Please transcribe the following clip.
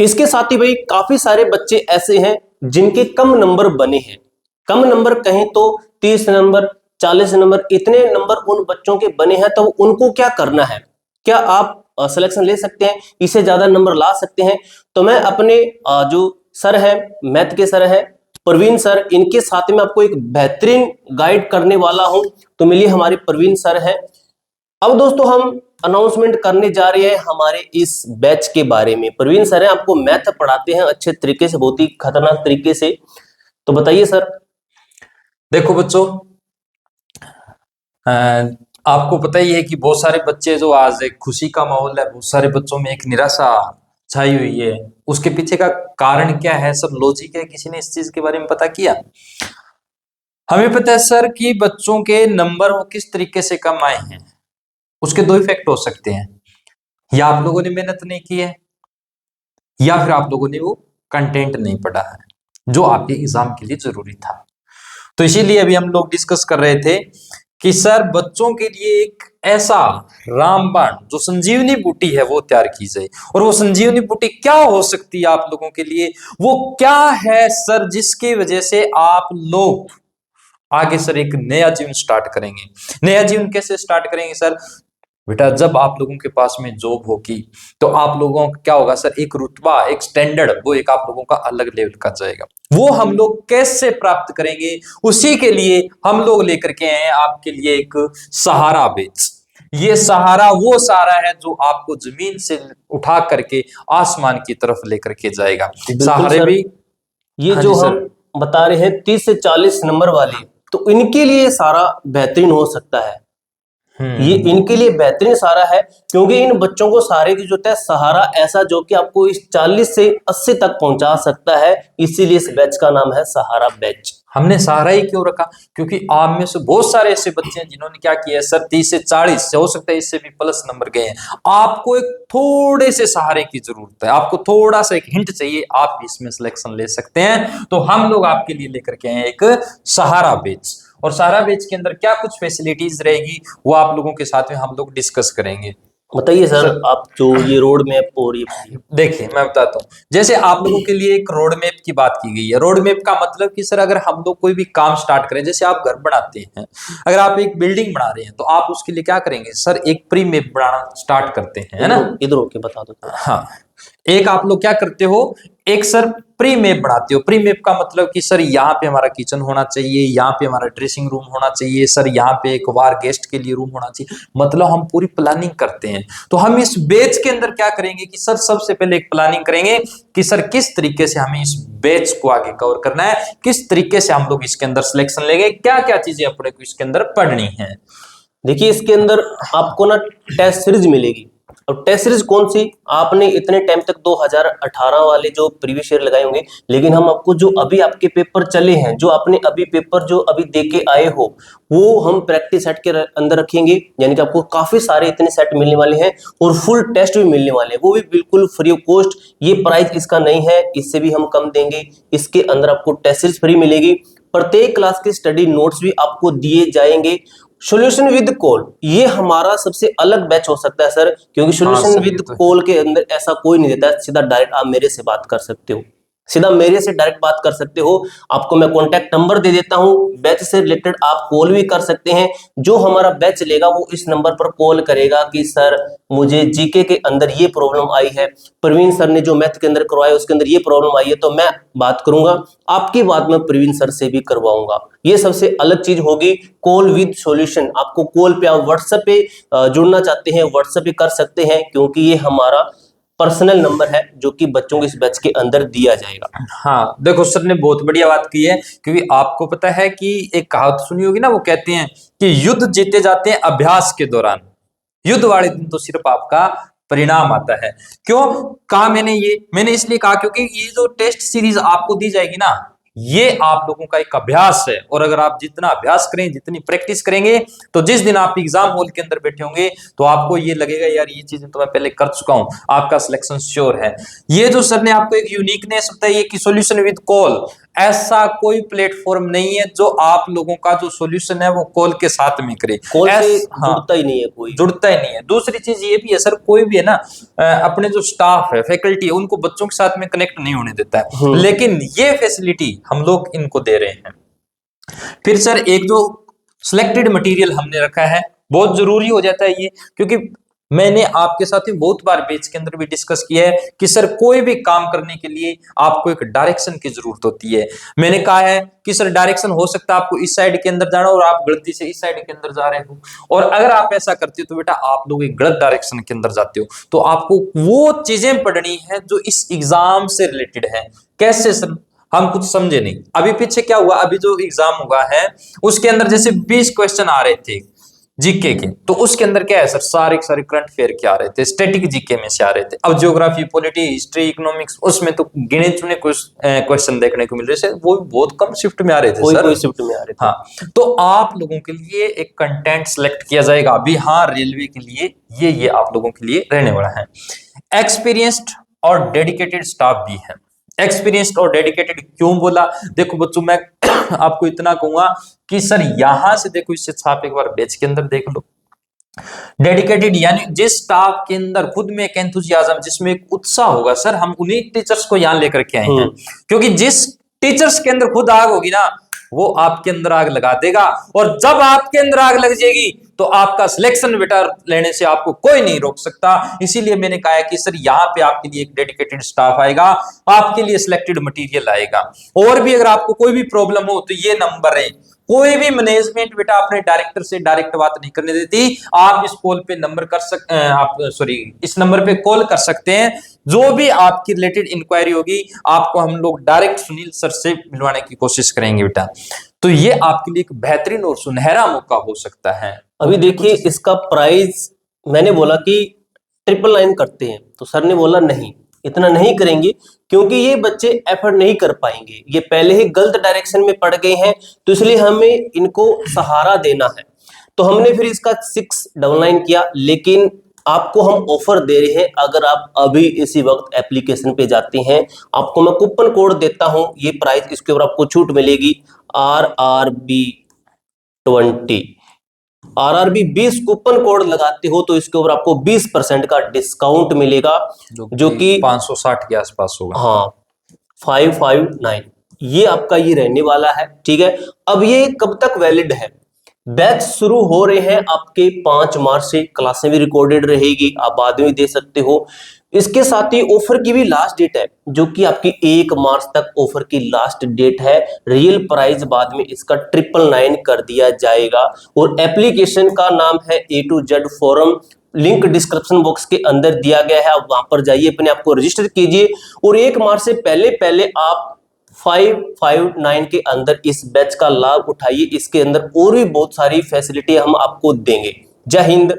इसके साथ ही भाई काफी सारे बच्चे ऐसे हैं जिनके कम नंबर बने हैं। कम नंबर कहें तो 30 नंबर, 40 नंबर, इतने नंबर उन बच्चों के बने हैं, तो उनको क्या करना है? क्या आप सिलेक्शन ले सकते हैं? इससे ज्यादा नंबर ला सकते हैं? तो मैं अपने जो सर है, मैथ के सर है प्रवीण सर, इनके साथ में आपको एक बेहतरीन गाइड करने वाला हूं। तो मिलिए हमारे प्रवीण सर है। अब दोस्तों हम अनाउंसमेंट करने जा रहे हैं हमारे इस बैच के बारे में। प्रवीण सर है, आपको मैथ पढ़ाते हैं अच्छे तरीके से, बहुत ही खतरनाक तरीके से। तो बताइए सर। देखो बच्चों, आपको पता ही है कि बहुत सारे बच्चे जो आज एक खुशी का माहौल है, बहुत सारे बच्चों में एक निराशा छाई हुई है। उसके पीछे का कारण क्या है, सब लॉजिक है? किसी ने इस चीज के बारे में पता किया? हमें पता है सर कि बच्चों के नंबर वो किस तरीके से कम आए हैं। उसके दो इफेक्ट हो सकते हैं, या आप लोगों ने मेहनत नहीं की है, या फिर आप लोगों ने वो कंटेंट नहीं पढ़ा है जो आपके एग्जाम के लिए जरूरी था। तो इसीलिए अभी हम लोग डिस्कस कर रहे थे कि सर बच्चों के लिए एक ऐसा रामबाण जो संजीवनी बूटी है वो तैयार की जाए। और वो संजीवनी बूटी क्या हो सकती है आप लोगों के लिए? वो क्या है सर जिसकी वजह से आप लोग आगे सर एक नया जीवन स्टार्ट करेंगे? नया जीवन कैसे स्टार्ट करेंगे सर? बेटा, जब आप लोगों के पास में जॉब होगी तो आप लोगों का क्या होगा सर, एक रुतबा, एक स्टैंडर्ड, वो एक आप लोगों का अलग लेवल का जाएगा। वो हम लोग कैसे प्राप्त करेंगे? उसी के लिए हम लोग लेकर के आए आपके लिए एक सहारा बैच। ये सहारा वो सहारा है जो आपको जमीन से उठा करके आसमान की तरफ लेकर के जाएगा। सहारे भी ये जो हम बता रहे हैं 30 से 40 नंबर वाले, तो इनके लिए सारा बेहतरीन हो सकता है। ये इनके लिए बेहतरीन सहारा है, क्योंकि इन बच्चों को सहारे की जरूरत है। सहारा ऐसा जो कि आपको इस 40 से 80 तक पहुंचा सकता है, इसीलिए इस बैच का नाम है सहारा बैच। हमने सहारा ही क्यों रखा? क्योंकि आप में से बहुत सारे ऐसे बच्चे हैं जिन्होंने क्या किया है सर, 30 से 40 से, हो सकता है इससे भी प्लस नंबर गए हैं। आपको एक थोड़े से सहारे की जरूरत है, आपको थोड़ा सा एक हिंट चाहिए, आप इसमें सिलेक्शन ले सकते हैं। तो हम लोग आपके लिए लेकर के आए एक सहारा बैच। और सहारा बैच के अंदर क्या कुछ फैसिलिटीज रहेगी वो आप लोगों के साथ में हम लोग डिस्कस करेंगे। बताइए सर, आप जो ये रोड मैप और ये देखिए मैं बताता हूँ। जैसे आप लोगों के लिए एक रोड मैप की बात की गई है। रोड मैप का मतलब कि सर अगर हम लोग कोई भी काम स्टार्ट करें, जैसे आप घर बनाते हैं, अगर आप एक बिल्डिंग बना रहे हैं तो आप उसके लिए क्या करेंगे सर, एक प्री मैप बनाना स्टार्ट करते हैं, है ना? इधर होके बता दो। हाँ, एक आप लोग क्या करते हो, एक सर प्री मैप बनाते हो। प्री मैप का मतलब कि सर यहाँ पे हमारा किचन होना चाहिए, यहाँ पे हमारा ड्रेसिंग रूम होना चाहिए, सर यहाँ पे एक बार गेस्ट के लिए रूम होना चाहिए। मतलब हम पूरी प्लानिंग करते हैं। तो हम इस बैच के अंदर क्या करेंगे कि सर सबसे पहले एक प्लानिंग करेंगे कि सर किस तरीके से हमें इस बैच को आगे कवर करना है, किस तरीके से हम लोग इसके अंदर सिलेक्शन लेंगे, क्या क्या चीजें अपने को इसके अंदर पढ़नी है। देखिए, इसके अंदर आपको ना टेस्ट सीरीज मिलेगी। अब टेस्ट सीरीज कौन सी? आपने इतने टाइम तक 2018 वाले जो प्रीवियस ईयर लगाए होंगे, लेकिन हम आपको जो अभी आपके पेपर चले हैं, जो आपने अभी पेपर जो अभी दे के आए हो, वो हम प्रैक्टिस सेट के अंदर रखेंगे। यानी कि आपको काफी सारे इतने सेट मिलने वाले हैं और फुल टेस्ट भी मिलने वाले हैं, वो भी बिल्कुल फ्री ऑफ कॉस्ट। ये प्राइस इसका नहीं है, इससे भी हम कम देंगे। इसके अंदर आपको टेस्ट सीरीज फ्री मिलेगी, प्रत्येक क्लास के स्टडी नोट्स भी आपको दिए जाएंगे। सॉल्यूशन विद कॉल, ये हमारा सबसे अलग बैच हो सकता है सर, क्योंकि सॉल्यूशन विद कॉल के अंदर ऐसा कोई नहीं देता है। सीधा डायरेक्ट आप मेरे से बात कर सकते हो, सीधा मेरे से डायरेक्ट बात कर सकते हो। आपको मैं कॉन्टैक्ट नंबर दे देता हूं, बैच से रिलेटेड आप कॉल भी कर सकते हैं। जो हमारा बैच लेगा वो इस नंबर पर कॉल करेगा कि सर मुझे जीके के अंदर ये प्रॉब्लम आई है, प्रवीण सर ने जो मैथ के अंदर करवाया उसके अंदर ये प्रॉब्लम आई है, तो मैं बात करूंगा, आपकी बात मैं प्रवीण सर से भी करवाऊंगा। ये सबसे अलग चीज होगी, कॉल विद सॉल्यूशन। आपको कॉल पे, आप व्हाट्सएप पे जुड़ना चाहते हैं व्हाट्सएप पे कर सकते हैं, क्योंकि ये हमारा पर्सनल नंबर है जो कि बच्चों के इस बैच के अंदर दिया जाएगा। हाँ देखो, सर ने बहुत बढ़िया बात की है, क्योंकि आपको पता है कि एक कहावत सुनी होगी ना, वो कहते हैं कि युद्ध जीते जाते हैं अभ्यास के दौरान, युद्ध वाले दिन तो सिर्फ आपका परिणाम आता है। क्यों कहा मैंने इसलिए कहा क्योंकि ये जो टेस्ट सीरीज आपको दी जाएगी ना, ये आप लोगों का एक अभ्यास है। और अगर आप जितना अभ्यास करें, जितनी प्रैक्टिस करेंगे, तो जिस दिन आप एग्जाम हॉल के अंदर बैठे होंगे तो आपको ये लगेगा यार ये चीजें तो मैं पहले कर चुका हूं, आपका सिलेक्शन श्योर है। ये जो सर ने आपको एक यूनिकनेस बताई है कि सॉल्यूशन विद कॉल, ऐसा कोई प्लेटफॉर्म नहीं है जो आप लोगों का जो सॉल्यूशन है वो कॉल के साथ में करे। कॉल से हाँ, जुड़ता ही नहीं है कोई, जुड़ता ही नहीं है। दूसरी चीज ये भी है सर, कोई भी है ना अपने जो स्टाफ है, फैकल्टी है, उनको बच्चों के साथ में कनेक्ट नहीं होने देता है, लेकिन ये फैसिलिटी हम लोग इनको दे रहे हैं। फिर सर एक जो सिलेक्टेड मटेरियल हमने रखा है, बहुत जरूरी हो जाता है ये, क्योंकि मैंने आपके साथ ही बहुत बार बैच के अंदर भी डिस्कस किया है कि सर कोई भी काम करने के लिए आपको एक डायरेक्शन की जरूरत होती है। मैंने कहा है कि सर डायरेक्शन हो सकता है आपको इस साइड के अंदर जाना और आप गलती से इस साइड के अंदर जा रहे हो, और अगर आप ऐसा करते हो तो बेटा आप लोग एक गलत डायरेक्शन के अंदर जाते हो। तो आपको वो चीजें पढ़नी है जो इस एग्जाम से रिलेटेड है। कैसे सर? हम कुछ समझे नहीं। अभी पीछे क्या हुआ, अभी जो एग्जाम हुआ है उसके अंदर जैसे 20 क्वेश्चन आ रहे थे जीके के, तो उसके अंदर क्या है सर, सारे सारे करंट अफेयर के आ रहे थे, स्टैटिक जीके में से आ रहे थे। अब ज्योग्राफी, पॉलिटी, हिस्ट्री, इकोनॉमिक्स, उसमें तो गिने चुने क्वेश्चन देखने को मिल रहे थे, वो बहुत कम शिफ्ट में आ रहे थे सर। कोई शिफ्ट में आ रहे थे। हाँ, तो आप लोगों के लिए एक कंटेंट सिलेक्ट किया जाएगा अभी। हाँ, रेलवे के लिए ये आप लोगों के लिए रहने वाला है। एक्सपीरियंस्ड और डेडिकेटेड स्टाफ भी है। एक्सपीरियंस्ड और डेडिकेटेड क्यों बोला? देखो बच्चों, मैं आपको इतना कहूंगा कि सर यहां से देखो, इससे छाप एक बार बैच के अंदर देख लो। डेडिकेटेड यानी जिस स्टाफ के अंदर खुद में एक एंथुसियाज्म, जिसमें एक उत्साह होगा। सर हम उन्हीं टीचर्स को यहां लेकर के आए हैं, क्योंकि जिस टीचर्स के अंदर खुद आग होगी ना, वो आपके अंदर आग लगा देगा, और जब आपके अंदर आग लग जाएगी तो आपका सिलेक्शन बेटा लेने से आपको कोई नहीं रोक सकता। इसीलिए मैंने कहा है कि सर यहाँ पे आपके लिए एक डेडिकेटेड स्टाफ आएगा, आपके लिए सिलेक्टेड मटेरियल आएगा। और भी अगर आपको कोई भी प्रॉब्लम हो तो ये नंबर है, कोई भी मैनेजमेंट बेटा अपने डायरेक्टर से डायरेक्ट बात नहीं करने देती। आप इस कॉल पे नंबर कर सकते हैं, आप सॉरी इस नंबर पे कॉल कर सकते हैं। जो भी आपकी रिलेटेड इंक्वायरी होगी आपको हम लोग डायरेक्ट सुनील सर से मिलवाने की कोशिश करेंगे बेटा। तो ये आपके लिए एक बेहतरीन और सुनहरा मौका हो सकता है। अभी देखिए इसका प्राइस, मैंने बोला कि 999 करते हैं, तो सर ने बोला नहीं, इतना नहीं करेंगे, क्योंकि ये बच्चे एफर्ट नहीं कर पाएंगे, ये पहले ही गलत डायरेक्शन में पड़ गए हैं, तो इसलिए हमें इनको सहारा देना है। तो हमने फिर इसका 699 किया, लेकिन आपको हम ऑफर दे रहे हैं, अगर आप अभी इसी वक्त एप्लीकेशन पे जाते हैं, आपको मैं कूपन कोड देता हूं, ये प्राइस, इसके ऊपर आपको छूट मिलेगी RRB20। RRB 20 कूपन कोड लगाते हो तो इसके ऊपर आपको 20% का डिस्काउंट मिलेगा, जो कि 560 के आसपास होगा। हाँ 559, ये आपका ये रहने वाला है। ठीक है, अब ये कब तक वैलिड है? बैच शुरू हो रहे हैं आपके 5 मार्च से, क्लासें भी रिकॉर्डेड रहेगी, आप बाद में दे सकते हो। इसके साथ ही ऑफर की भी लास्ट डेट है, जो कि आपकी 1 मार्च तक ऑफर की लास्ट डेट है। रियल प्राइस बाद में इसका 999 कर दिया जाएगा, और एप्लीकेशन का नाम है A to Z forum. Link description box के अंदर दिया गया है, आप वहां पर जाइए, अपने आप को रजिस्टर कीजिए, और 1 मार्च से पहले आप 559 के अंदर इस बैच का लाभ उठाइए। इसके अंदर और भी बहुत सारी फैसिलिटी हम आपको देंगे। जय हिंद,